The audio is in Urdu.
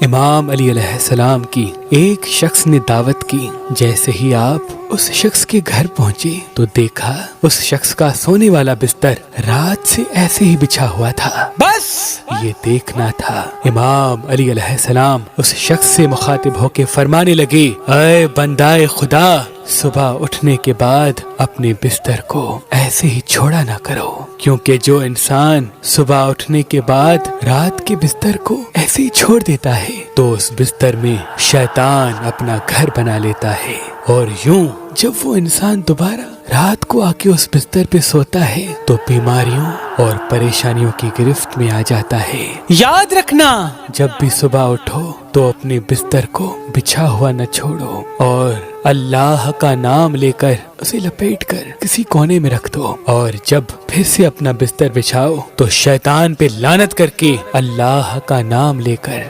امام علی علیہ السلام کی ایک شخص نے دعوت کی۔ جیسے ہی آپ اس شخص کے گھر پہنچے تو دیکھا اس شخص کا سونے والا بستر رات سے ایسے ہی بچھا ہوا تھا۔ بس یہ دیکھنا تھا۔ امام علی علیہ السلام اس شخص سے مخاطب ہو کے فرمانے لگے، اے بندائے خدا، صبح اٹھنے کے بعد اپنے بستر کو ایسے ہی چھوڑا نہ کرو، کیونکہ جو انسان صبح اٹھنے کے بعد رات کے بستر کو ایسے ہی چھوڑ دیتا ہے تو اس بستر میں شیطان اپنا گھر بنا لیتا ہے، اور یوں جب وہ انسان دوبارہ رات کو آ کے اس بستر پہ سوتا ہے تو بیماریوں اور پریشانیوں کی گرفت میں آ جاتا ہے۔ یاد رکھنا، جب بھی صبح اٹھو تو اپنے بستر کو بچھا ہوا نہ چھوڑو، اور اللہ کا نام لے کر اسے لپیٹ کر کسی کونے میں رکھ دو، اور جب پھر سے اپنا بستر بچھاؤ تو شیطان پہ لعنت کر کے اللہ کا نام لے کر